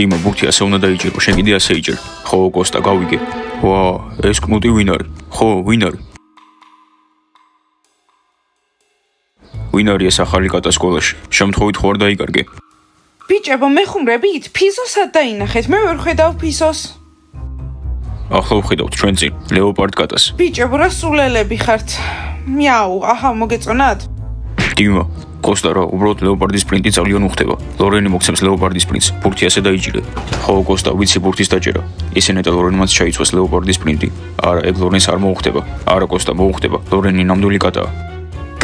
დიმა ბურთი ასე უნდა დაიჭირო, შენ კიდე ასე იჭერ. ხო, კოსტა, გავიგე. ვა, ეს კნუტი ვინ არის? ხო, ვინ არის? ვინ არის ეს ახალი კატა სკოლაში? შემთხვევით ხო არ დაიკარგე? ბიჭებო, მეხუმრებით, ფიზოსად დაინახეთ, მე ვერ ხედავ ფიზოს. ახლა ვხედავთ ჩვენ წინ, ლეოპარდ კატას. ბიჭებო, რა სულელები ხართ? მიაუ, აჰა, მოგეწონათ? დიმა, კოსტა რა, უბრალოდ ლეოპარდის პრინტი ძალიან უხდება. ლორენი მოგცემს ლეოპარდის პრინტს, ბურთი ასე დაიჭირე. ხო, კოსტა, ვიცი ბურთის დაჭერა. ისე ნეტა ლორენმაც ჩაიცვას ლეოპარდის პრინტი. არა, ეგ ლორენს არ მოუხდება. არა, კოსტა, მოუხდება. ლორენი ნამდვილი კატაა.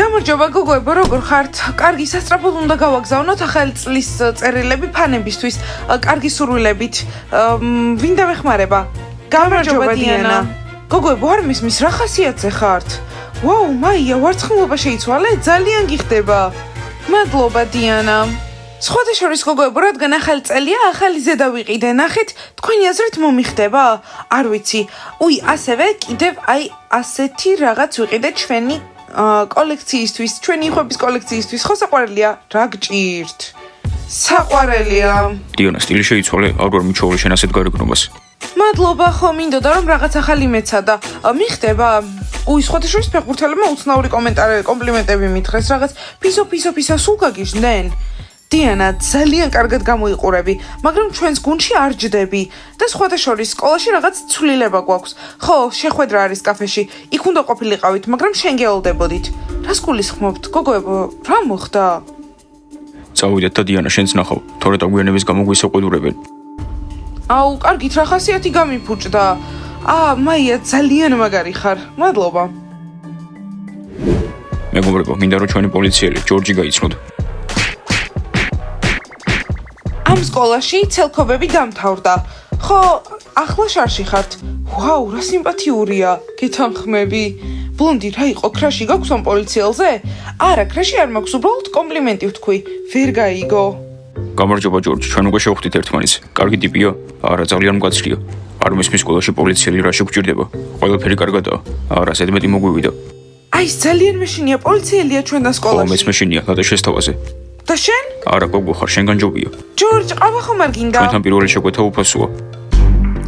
გამარჯობა გოგოებო, როგორ ხართ? კარგი, სასწრაფოდ უნდა გავაგზავნოთ ახალი წლის წერილები ფანებისთვის. კარგი სურვილებით. ვინ დავეხმარება? გამარჯობა დიანა. გოგოებო, არ მისმის რა ხასიათზე ხართ? ვაუ, მაია, ვარცხნილობა შეიცვალე? ძალიან გიხდება. მადლობა დიანა. სხვადასხვა გოგოებო, რადგან ახალი წელია, ახალი ზედა ვიყიდე, ნახეთ, თქვენი აზრით მომიხდება? არ ვიცი. უი, ასევე კიდევ აი ასეთი რაღაც ვიყიდე ჩვენი კოლექციისთვის, ჩვენი ხვების კოლექციისთვის, ხო საყვარელია? რა გჭირთ? საყვარელია. დიანა, სტილი შეიცვალე, არ ვარ მიჩვეული შენ ასეთ გარეგნობას. მადლობა, ხო მინდოდა რომ რაღაც ახალი მეცადა. მიხდება? უი, სხვადასხვა ფეხბურთელებმა უცნაური კომენტარები, კომპლიმენტები მითხრეს, რაღაც ფისო სულ გაგიჟდნენ. დიანა, ძალიან კარგად გამოიყურები, მაგრამ ჩვენს გუნდში არ ჯდები და სხვადასხვა სკოლაში რაღაც ცვლილება გვაქვს. ხო, შეხვედრა არის კაფეში. იქ უნდა ყოფილიყავით, მაგრამ შენ გეოლდებოდით. რას გულისხმობთ, გოგოებო, რა მოხდა? წავიდეთ და დიანა, შენც ნახავ, თორე დაგვიანების გამო გვისაყვედურებენ. აუ, კარგით, რა ხასიათი გამიფუჭდა. მაია, ძალიან მაგარი ხარ. მადლობა. მეგობრებო, მინდა რომ ჩვენი პოლიციელი ჯორჯი გაიცნოთ. ამ სკოლაში ცელქობები დამთავრდა. ხო, ახლა შარში ხართ. ვაუ, რა სიმპათიურია. გეთანხმები. ბლონდი, რა იყო, ქრაში გაქვს ამ პოლიციელზე? არა, ქრაში არ მაქვს, უბრალოდ კომპლიმენტი ვთქვი. ვერ გაიგო. გამარჯობა ჯორჯ, ჩვენ უკვე შევხვდით ერთმანეთს. კარგი ტიპია? არა, ძალიან მკაცრია. არ მისმის სკოლაში პოლიციელი რა შეგვჭირდება? ყველაფერი კარგადაა. არა, ზედმეტი მოგვივიდა. აი, ძალიან მეშინია, პოლიციელია ჩვენთან ხო, სკოლაში. მეც მეშინია, და შესთავაზე. და შენ? არა, გოგო ხარ, შენგან ჯობია. ჯორჯ, ყავა ხომ არ გინდა? ჩვენთან პირველი შეკვეთა უფასოა.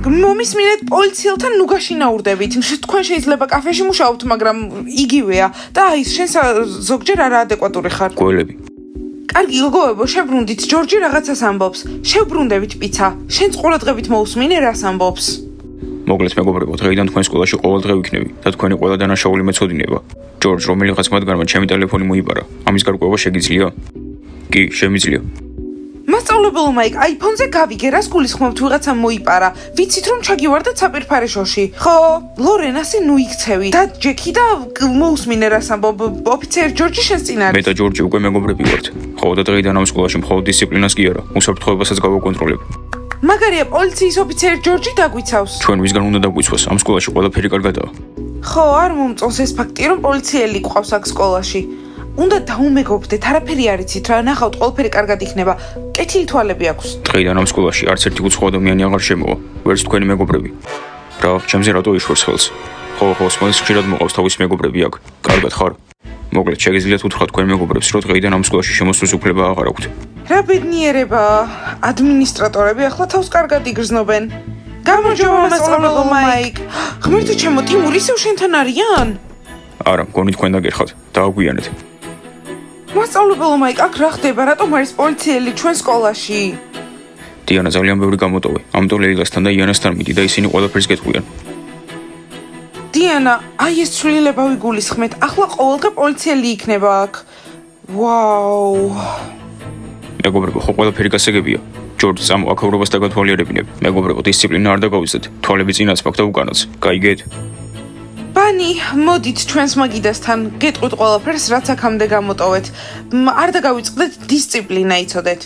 მომისმინეთ პოლიციელთან ნუ გაშინაურდებით. თქვენ შეიძლება კაფეში მუშაობთ, მაგრამ იგივეა. და აი, შენ ზოგჯერ არაადეკვატური ხარ. გველები. კარგი გოგოებო, შებრუნდით, ჯორჯი რაღაცას ამბობს. შევბრუნდებით პიცა. შენც ყურადღებით მოусმინე რას ამბობს. მოგლეთ მეგობრებო, დღეიდან თქვენ სკოლაში ყოველ დღე ვიქნები და თქვენი ყველა დანაშაული მეწოდინება. ჯორჯ, რომელიღაც მათგანმა ჩემი ტელეფონი მოიპარა. ამის გარკვევა შეგიძლია? კი, შემიძლია. მასწავლებელო მაიკ, აიფონზე გავიგე, რას გულისხმობთ ვიღაცამ მოიპარა. ვიცით რომ ჩაგივარდეთ საპირფარეშოში. ხო, ლორენ, ასე ნუ იქცევი. და ჯეკი და მოусმინე რას ამბობ. ოფიცერი ჯორჯი შენს წინ არის. მე და ჯორჯი უკვე მეგობრები ვართ. ხო, და დღეიდან ამ სკოლაში მხოლოდ დისციპლინას კი არა, უსაფრთხოებასაც გავაკონტროლებ. მაგარია, პოლიციის ოფიცერი ჯორჯი დაგვიცავს. ჩვენ ვისგან უნდა დაგვიცვას, ამ სკოლაში ყველაფერი კარგადაა. ხო, არ მომწონს ეს ფაქტი, რომ პოლიციელი ყავს აქ სკოლაში. უნდა დაუმეგობრდეთ, არაფერი არ იცით რა, ნახავთ, ყველაფერი კარგად იქნება. კეთილი თვალები აქვს. დღეიდან ამ სკოლაში არც ერთი უცხო ადამიანი აღარ შემოვა, ვერც თქვენი მეგობრები. რა, ჩემზე რატო იშვერს ხელს? ხო, სკოლის ხშირად მოყავს თავის მეგობრები აქ. კარგად ხარ? მოგლეთ, შეგიძლიათ უთხრათ თქვენ მეგობრებს, რომ დღეიდან ამ სკოლაში შემოსვლის უფლება აღარ აქვთ. რა ბედნიერება, ადმინისტრატორები ახლა თავს კარგად იგრძნობენ. გამარჯობა მასწავლებელო მაიკ. ღმერთო ჩემო, ტიმური ისევ შენთან არიან? არა, მგონი თქვენ დაგერხათ, დააგვიანეთ. მასწავლებელო მაიკ, აქ რა ხდება, რატომ არის პოლიციელი ჩვენ სკოლაში? დიანა, ძალიან ბევრი გამოტოვე. ამიტომ ლეილასთან და იანასთან მიდი და ისინი ყველაფერს გეტყვიან. დიანა, აი ეს ცვლილება ვიგულისხმეთ. ახლა ყოველდღე პოლიციელი იქნება აქ. ვაუ. მეგობრებო, ხო ყველაფერი გასაგებია. ჯორჯ, წამო, აქაურობას დაგათვალიერებინებ. მეგობრებო, დისციპლინა არ დაგავიძეთ. თვალები წინაც მაქვს და უკანაც. გაიგეთ? ბანი, მოდით ჩვენს მაგიდასთან, გეტყვით ყველაფერს, რაც აქამდე გამოტოვეთ. არ დაგავიწყდეთ, დისციპლინა იცოდეთ.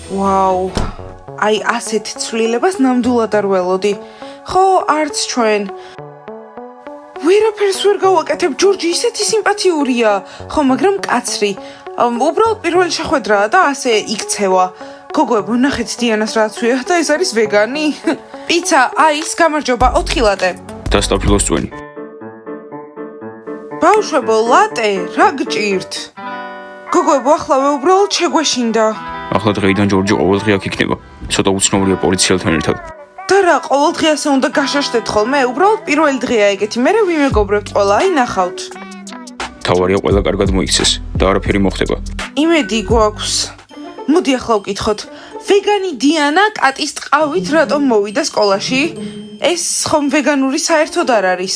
ვაუ. აი ასეთ ცვლილებას ნამდვილად არ ველოდი. ხო, არც ჩვენ. ვერაფერს ვერ გავაკეთებ, ჯორჯი ისეთი სიმპათიურია. ხო, მაგრამ კაცრი. უბრალოდ პირველი შეხვედრაა და ასე იქცევა. გოგოებო, ნახეთ დიანას რაცვია და ეს არის ვეგანი. პიცა, აის, გამარჯობა, 4 ლატე. და სტაფილოს წვენი. ბავშვებო, ლატე, რა გჭირთ? გოგოებო, ახლა უბრალოდ შეგვეშინდა. ახლა დღეიდან ჯორჯი ყოველდღე აქ იქნება. ცოტა უცნობია პოლიციელთან ერთად. და რა, ყოველდღე ასე უნდა გაშაშდეთ ხოლმე? უბრალოდ პირველი დღეა ეგეთი, მერე ვიმეგობრებთ ყველა, აი ნახავთ. თავარია ყველა კარგად მოიქცეს და არაფერი მოხდება. იმედი გვაქვს. მოდი ახლა ვკითხოთ. ვეგანი დიანა კატის ტყავით რატომ მოვიდა სკოლაში? ეს ხომ ვეგანური საერთოდ არ არის.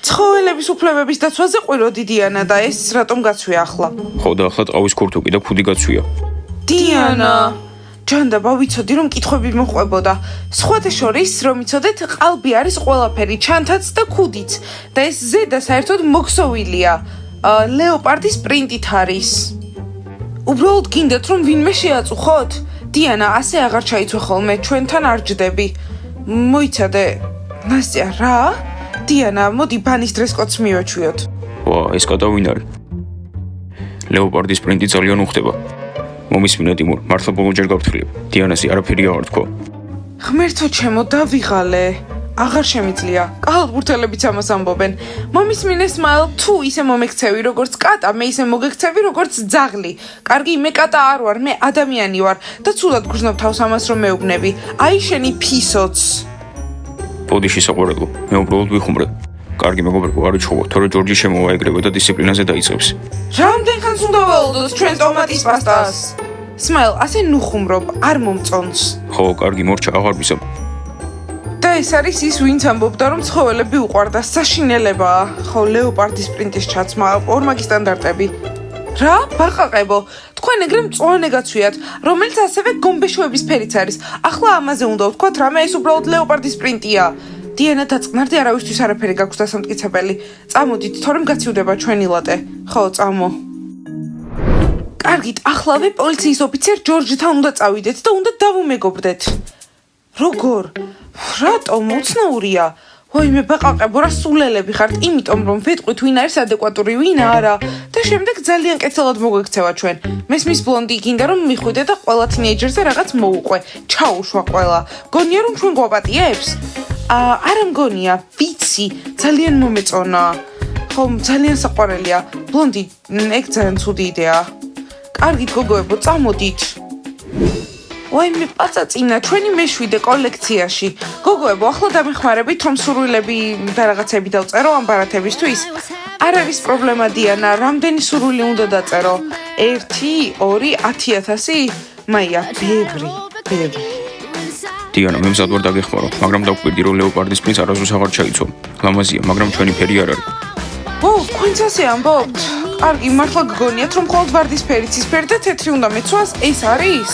ცხოველების უფლებების დაცვაზე ყვიროდი დიანა და ეს რატომ გაცვია ახლა? ხო და ახლა ტყავის ქურთუკი და ქუდი გაცვია. დიანა ჯანდაბა ვიცოდი რომ კითხვები მოყვებოდა. სხვათა შორის რომ იცოდეთ ყალბი არის ყველაფერი, ჩანთაც და ქუდიც და ეს ზედა საერთოდ მოქსოვილია. ლეოპარდის პრინტით არის. უბრალოდ გინდათ რომ ვინმე შეაწუხოთ? დიანა, ასე აღარ ჩაიცვა ხოლმე, ჩვენთან არ ჯდები. მოიცადე. ნასტია, რა? დიანა, მოდი ბანის დრესკოდს მივაჩვიოთ. ვა, ეს კატა ვინ არის? ლეოპარდის პრინტი ძალიან უხდება. მომისმინე ტიმურ, მართლა ბოლომჯერ გავფრთხილებ. დიანასი არაფერი აღარ თქვა. ღმერთო ჩემო, დავიღალე. აღარ შემიძლია. კალათბურთელებიც ამას ამბობენ. მომისმინე სმაილ, თუ ისე მომექცევი როგორც კატა, მე ისე მოგექცევი როგორც ძაღლი. კარგი, მე კატა არ ვარ, მე ადამიანი ვარ და ცუდად გრძნობ თავს ამას რომ მეუბნები. აი შენი ფისოც. ბოდიში საყვარელო, მე უბრალოდ ვიხუმრე. კარგი მეგობრებო, არ იცხოვო, თორე ჯორჯი შემოვაეგრება და დისციპლინაზე დაიწყებს. რამდენ ხანს უნდა ველოდოთ ჩვენ ტომატის პასტას? სმაილ, ასე ნუ ხუმრობ, არ მომწონს. ხო, კარგი, მორჩა, აღარ ვიზამ. და ეს არის ის, ვინც ამბობდა, რომ ცხოველები უყვარდა, საშინელებაა. ხო, ლეოპარდის პრინტის ჩაცმა, ორმაგი სტანდარტები. რა, ბაყაყებო, თქვენ ეგრე მწვანე გაცვიათ, რომელიც ასევე გომბეშოების ფერიც არის. ახლა ამაზე უნდა ვთქვათ, რამე ეს უბრალოდ ლეოპარდის პრინტია. დიანა დაწნარდი, არავისთვის არაფერი გაქვს დასამტკიცებელი. წამოდით, თორემ გაციუდება ჩვენი ლატე. ხო, წამო. კარგით, ახლავე პოლიციის ოფიცერ ჯორჯთან უნდა წავიდეთ და უნდა დავუმეგობრდეთ. როგორ? რატომ უცნაურია? ვაიმე ბაყაყებო, რა სულელები ხართ, იმიტომ რომ ვეტყვით ვინ არის ადეკვატური, ვინ არა და შემდეგ ძალიან კეთილად მოგვექცევა ჩვენ. მესმის ბლონდი გინდა რომ მიხვიდე და ყველა თინეიჯერზე რაღაც მოუყვე. ჩაუშვა ყველა. გონია რომ ჩვენ გვაპატიებს? არა მგონია, ვიცი, ძალიან მომეწონა. ხო, ძალიან საყვარელია. ბლონდი, ეგ ძალიან ცუდი იდეაა. კარგით გოგოებო, წამოდით. ვაიმე პაწაწინა, ჩვენი მეშვიდე კოლექციაში. გოგოებო, ახლა დამეხმარებით, რომ სურვილები და რაღაცები დავწერო ამ ბარათებისთვის. არ არის პრობლემა დიანა, რამდენი სურვილი უნდა დაწერო? 1, 2, 10,000? მაია, ბევრი. დიანა, მე მზად ვარ დაგეხმარო, მაგრამ დავკვირდი, რომ ლეოპარდის პრინც არასდროს აღარ ჩაიცვა. ლამაზია, მაგრამ ჩვენი ფერი არ არის. ო, თქვენც ასე ამბობთ? კარგი, მართლა გგონიათ, რომ მხოლოდ ვარდისფერი, ცისფერი და თეთრი უნდა მეცვას? ეს არის?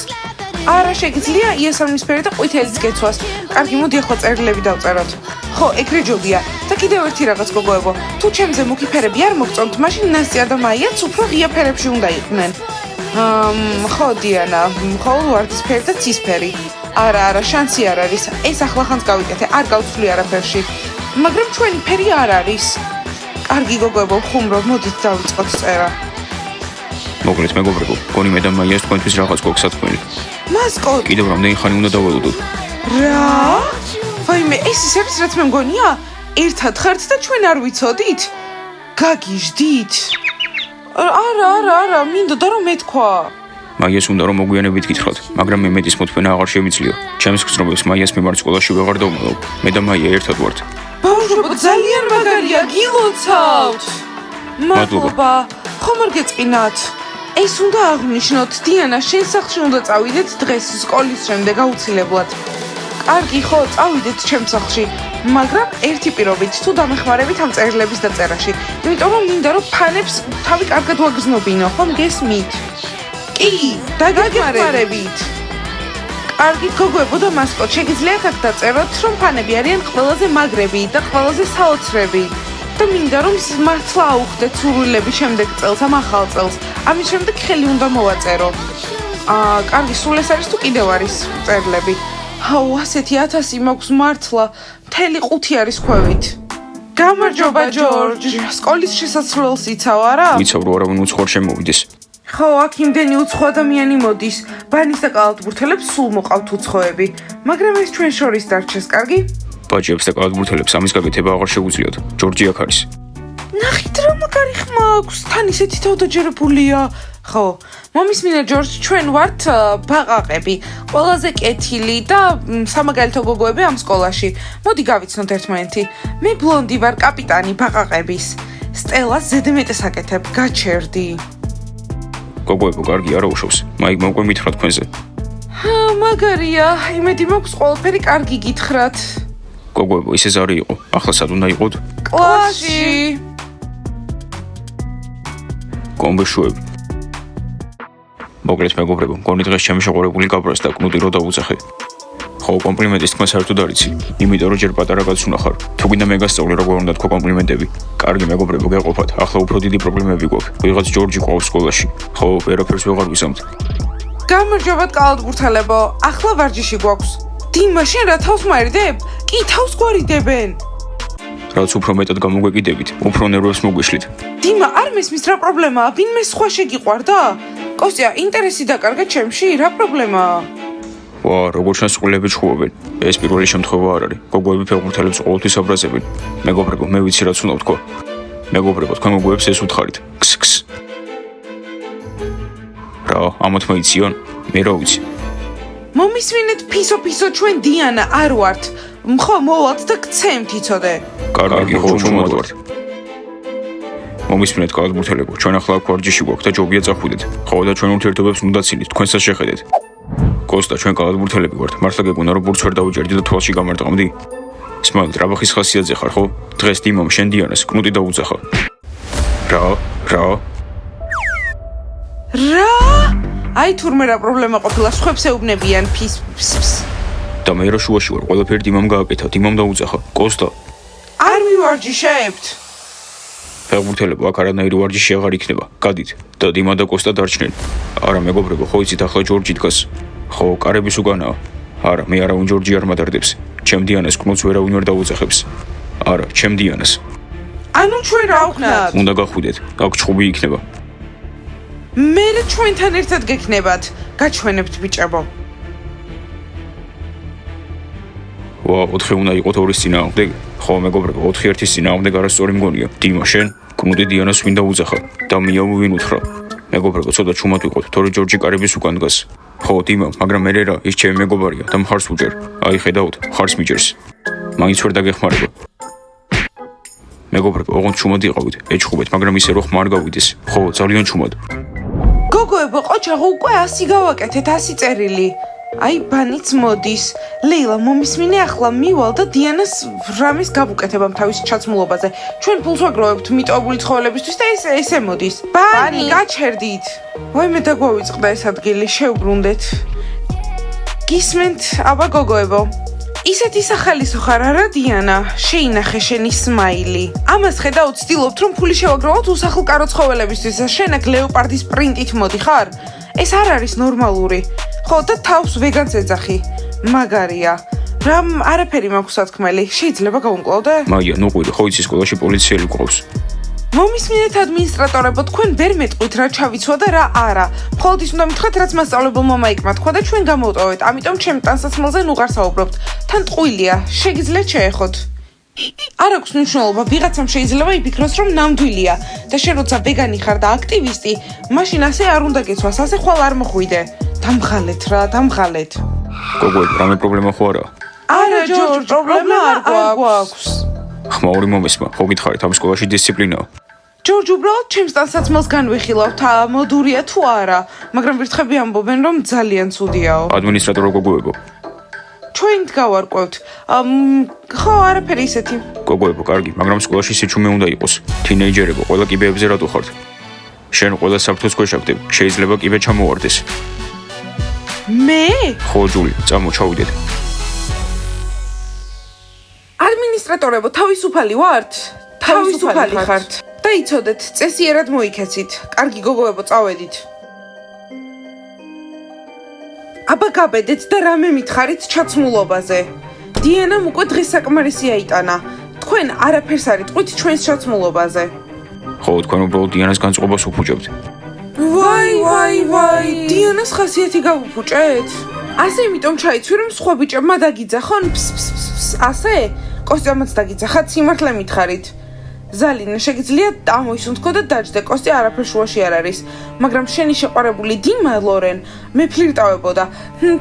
არა, შეგიძლია იასამნისფერი და ყვითელიც გეცვას. კარგი, მოდი ახლა წერილები დავწეროთ. ხო, ეგრე ჯობია. და კიდევ ერთი რაღაც გოგოებო, თუ ჩემზე მუქი ფერები არ მოგწონთ, მაშინ ნასტია და მაიაც უფრო ღია ფერებში უნდა იყვნენ. ხო, დიანა, მხოლოდ ვარდისფერი და ცისფერი. არა, შანსი არ არის. ეს ახლახანს გავიკეთე, არ გავცვლი არაფერში. მაგრამ ჩვენი ფერი არ არის. კარგი გოგოებო, ხუმრობ, მოდით დავიწყოთ წერა. მოკლედ, მეგობრებო, გონი მე და მაიას თქვენთვის რაღაც გვაქვს სათქმელი. მასკოტ. კიდევ რამდენი ხანი უნდა დაველოდოთ? რა? ვაიმე, ეს ის არის, რაც მე მგონია? ერთად ხართ და ჩვენ არ ვიცოდით? გაგიჟდით? არა, მინდოდა რომ მეთქვა. მაიას უნდა რომ მოგვიანებით გითხრათ, მაგრამ მე მეტის მოთმენა აღარ შემიძლია. ჩემს გრძნობებს მაიას მიმართ სკოლაში ვეღარ დავმალავ. მე და მაია ერთად ვართ. ბავშვებო, ძალიან მაგარია, გილოცავთ. მადლობა. ხომ არ გეწყინათ? ეს უნდა აღნიშნოთ, დიანა, შენ სახლში უნდა წავიდეთ დღეს სკოლის შემდეგ აუცილებლად. კარგი, ხო, წავიდეთ ჩემ სახლში, მაგრამ ერთი პირობით, თუ დამეხმარებით ამ წერილების დაწერაში, იმიტომ რომ მინდა რომ ფანებს თავი კარგად ვაგრძნობინო, ხომ გესმით? კი, დაგეხმარებით. კარგით, გოგოებო და მასკოტ, შეგიძლიათ აქ დაწეროთ, რომ ფანები არიან ყველაზე მაგრები და ყველაზე საოცრები. და მინდა რომ მართლა აუხდეთ სურვილები შემდეგ წელს, ამ ახალ წელს. ამის შემდეგ ხელი უნდა მოვაწერო. კარგი, სულ ეს არის თუ კიდევ არის წერილები? აუ, ასეთი 1000 მაქვს მართლა. მთელი 5 არის ქვევით. გამარჯობა, ჯორჯ. სკოლის შესასრულს იცავ, არა? ვიცავ, რომ არავინ უცხოარ შემოვიდეს. ხო, აქ იმდენი უცხო ადამიანი მოდის. ბანის და კალათბურთელებს სულ მოყავთ უცხოები, მაგრამ ეს ჩვენ შორის დარჩეს, კარგი? ბაჭიებს და კალათბურთელებს ამის გაკეთება აღარ შეუძლიათ. ჯორჯი აქ არის. ნახით რა მაგარი ხმა აქვს, თან ისეთი თავდაჯერებულია. ხო, მომისმინე ჯორჯ, ჩვენ ვართ ბაყაყები, ყველაზე კეთილი და სამაგალითო გოგოები ამ სკოლაში. მოდი გავიცნოთ ერთმანეთი. მე ბლონდი ვარ, კაპიტანი ბაყაყების. სტელას ზედმეტეს აკეთებ, გაჩერდი. გოგოებო, კარგი არა უშავს. მაიგ მოკვე მითხრა თქვენზე. მაგარია, იმედი მაქვს ყველაფერი კარგი გითხრათ. გოგოებო, ისე ზარი იყო. ახლა სად უნდა იყოთ? კლასში. კომბეშუები. მოკლედ მეგობრებო, მგონი დღეს ჩემი შეყურებული გაბრას და კნუტი რო დაუძახე. ხო, კომპლიმენტის თქმა საერთოდ არ იცი. იმიტომ რომ ჯერ პატარა კაცუნა ხარ. თუ გინდა მე გასწავლე როგორ უნდა თქვა კომპლიმენტები. კარგი მეგობრებო, გეყოფათ. ახლა უფრო დიდი პრობლემები გვაქვს. ვიღაც ჯორჯი ყავს სკოლაში. ხო, ვერაფერს ვეღარ ვისამთ. გამარჯობათ კალათბურთელებო, ახლა ვარჯიში გვაქვს. დიმა, შენ რა თავს მაერდებ? კი, თავს გვარიდებენ. რაც უფრო მეტად გამოგვეკიდებით, უფრო ნერვებს მოგვიშლით. დიმა, არ მესმის რა პრობლემაა? ვინმე სხვა შეგიყვარდა? კოსტია, ინტერესი დაკარგა ჩემში, რა პრობლემაა? ვა, როგორ შენ სკოლები ჩხუბობენ. ეს პირველი შემთხვევა არ არის. გოგოები ფეხბურთელებს ყოველთვის აბრაზებენ. მეგობრებო, მე ვიცი რაც უნდა ვთქვა. მეგობრებო, თქვენ გოგოებს ეს უთხარით. ქსქს. რა, ამათ მოიციან? მე რა ვიცი. მომისმინეთ ფისო ჩვენ დიანა არ ვართ. ხო, მოვალთ და გცემთ იცოდე. კარგი, ხო, ჩუმად ვართ. მომისმინეთ კალათბურთელებო, ჩვენ ახლა აქ ვარჯიში გვაქვს და ჯობია წახვიდეთ. ხო და ჩვენ ურთიერთობებს უნდა ცინით, თქვენსაც შეხედეთ. კოსტა, ჩვენ კალათბურთელები ვართ. მართლა გეგონა რომ ბურთს ვერ დავუჭერდი და თვალში გამარტყამდი? სმაილ, ტრაბახის ხასიათზე ხარ, ხო? დღეს დიმამ შენ დიანას კნუტი დაუძახა. რა? აი თურმე რა პრობლემა ყოფილა, სხვებს ეუბნებიან ფის. და მე რა შუაში ვარ, ყველაფერი დიმამ გააკეთა, დიმამ დაუძახა. კოსტა, არ მივარჯიშებთ. ფეხბურთელებო, აქ არანაირი ვარჯიში აღარ იქნება. გადით და დიმა და კოსტა დარჩნენ. არა მეგობრებო, ხო იცით ახლა ჯორჯი დგას. ხო, კარების უკანაა. არა, მე არავინ ჯორჯი არ მადარდებს. ჩემ დიანას კნუტს ვერავინ ვერ დაუძახებს. არა, ჩემ დიანას. ანუ ჩვენ რა ვქნათ? უნდა გახვიდეთ, აქ ჩხუბი იქნება. მე ჩვენთან ერთად გექნებათ. გაჩვენებთ ბიჭებო. ვა, 4 უნდა იყოთ 2-ის წინააღმდეგ. ხო, მეგობრებო, 4-1-ის წინააღმდეგ არასწორი მგონია. დიმა, შენ კნუტი დიანას ვინ დაუძახა და მიამო ვინ უთხრა. მეგობრებო, ცოტა ჩუმად ვიყოთ, თორე ჯორჯი კარების უკან დგას. ხო, დიმა, მაგრამ მე რა, ის ჩემი მეგობარია და მხარს უჭერ. აი, ხედავთ, მხარს მიჭერს. მაინც ვერ დაგეხმარება. მეგობრებო, ოღონდ ჩუმად იყავით, ეჩხუბეთ, მაგრამ ისე რო ხმა არ გავიდეს. ხო, ძალიან ჩუმად. გოგოებო, ყოჩაღო, უკვე 100 გავაკეთეთ, 100 წერილი. აი, ბანიც მოდის. ლეილა, მომისმინე ახლა მივალ და დიანას რამის გავუკეთებამ თავის ჩაცმულობაზე. ჩვენ ფულს ვაგროვებთ მიტოვებული ცხოველებისთვის და ესე მოდის. ბანი, გაჩერდით. ვაი, მე დაგვავიწყდა ეს ადგილი, შევბრუნდეთ. გისმენთ, აბა გოგოებო. ისეთი სახალისო ხარ არა დიანა, შეინახე შენი სმაილი. ამას ხედავ, ვცდილობთ რომ ფული შევაგროვოთ უსახლკარო ცხოველებისთვის. შენ აქ ლეოპარდის პრინტით მოდიხარ? ეს არ არის ნორმალური. ხო და თავს ვეგანს ეძახი. მაგარია. რამ არაფერი მაქვს სათქმელი. შეიძლება გავუმკლავდე? მაია, ნუყვირი, ხო იცი სკოლაში პოლიციელი გვყავს. მომისმინეთ ადმინისტრატორებო, თქვენ ვერ მეტყვით რა ჩავიცვა და რა არა. მხოლოდ ის უნდა მითხრათ, რაც მასწავლებელმა მაიკმა თქვა და ჩვენ გამოვტოვეთ. ამიტომ ჩემ ტანსაცმელზე ნუ არ საუბრობთ. თან ტყუილია, შეგიძლიათ შეეხოთ. არ აქვს მნიშვნელობა, ვიღაცამ შეიძლება იფიქროს, რომ ნამდვილია და შენ როცა ვეგანი ხარ და აქტივისტი, მაშინ ასე არ უნდა გეცვას, ასე ხვალ არ მოხვიდე. დამღალეთ რა, დამღალეთ. გოგოები, რამე პრობლემა ხო არა? არა, ჯორჯ, პრობლემა არ გვაქვს. ხმაური მომესმა, ხო გითხარით, ამ სკოლაში დისციპლინაა. ჯორჯ, უბრალოდ ჩემს ტანსაცმელს განვიხილავთ, მოდურია თუ არა, მაგრამ ვირთხები ამბობენ, რომ ძალიან ცუდიაო. ადმინისტრატორო გოგოებო. ჩვენით გავარკვევთ. ხო, არაფერი ისეთი. გოგოებო, კარგი, მაგრამ სკოლაში სიჩუმე უნდა იყოს. თინეიჯერებო, ყველა კიბეებზე რატო ხართ? შენ ყველა საფრთხეს ქვეშ აგდებ, შეიძლება კიბე ჩამოვარდეს. მე? ხო, ჯული, წამო, ჩავიდეთ. ადმინისტრატორებო, თავისუფალი ვართ? თავისუფალი ხართ. და იცოდეთ, წესიერად მოიქეცით. კარგი გოგოებო, წავედით. აბა გაბედეთ და რამე მითხარით ჩაცმულობაზე. დიანამ უკვე დღეს საკმარისი აიტანა. თქვენ არაფერს არ იტყვით ჩვენს ჩაცმულობაზე. ხო, თქვენ უბრალოდ დიანას განწყობას უფუჭებთ. ვაი, დიანას ხასიათი გავუფუჭეთ? ასე იმიტომ ჩაიცვი, რომ სხვა ბიჭებმა დაგიძახონ, ასე? კოსტიამაც დაგიძახათ, სიმართლე მითხარით. ზალინა, შეგიძლია ამოისუნთქო და დაჯდე, კოსტი არაფერ შუაში არ არის. მაგრამ შენი შეყვარებული დიმა, ლორენ, მე ფლირტავებოდა.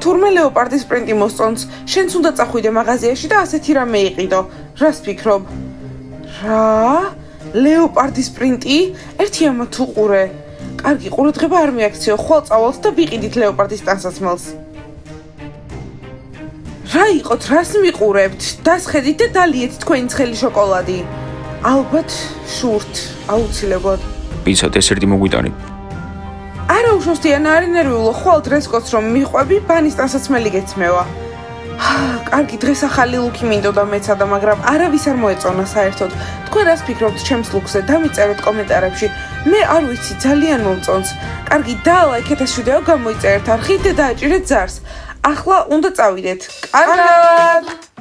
თურმე ლეოპარდის პრინტი მოსწონს, შენც უნდა წახვიდე მაღაზიაში და ასეთი რამე იყიდო. რას ფიქრობ? რა? ლეოპარდის პრინტი? ერთი ამა თუ ყურე. კარგი, ყურადღება არ მიაქციო, ხვალ წავალთ და ვიყიდით ლეოპარდის ტანსაცმელს. რა იყოთ, რას მიყურებთ? დასხედით და დალიეთ თქვენი ცხელი შოკოლადი. ალბათ შურთ, აუცილებლად. პიცა დესერტი მოგვიტანი. არა უშავს დიანა, არ ინერვიულო, ხვალ დრესკოდს რომ მიყვები, ბანის ტანსაცმელი გეცმევა. კარგი, დღეს ახალი ლუკი მინდოდა მეცადა, მაგრამ არავის არ მოეწონა საერთოდ. თქვენ რას ფიქრობთ ჩემს ლუკზე? დამიწერეთ კომენტარებში. მე არ ვიცი, ძალიან მომწონს. კარგი, დალაიქეთ ეს ვიდეო, გამოიწერეთ არხით და დააჭირეთ ზარს. ახლა უნდა წავიდეთ. კარგად!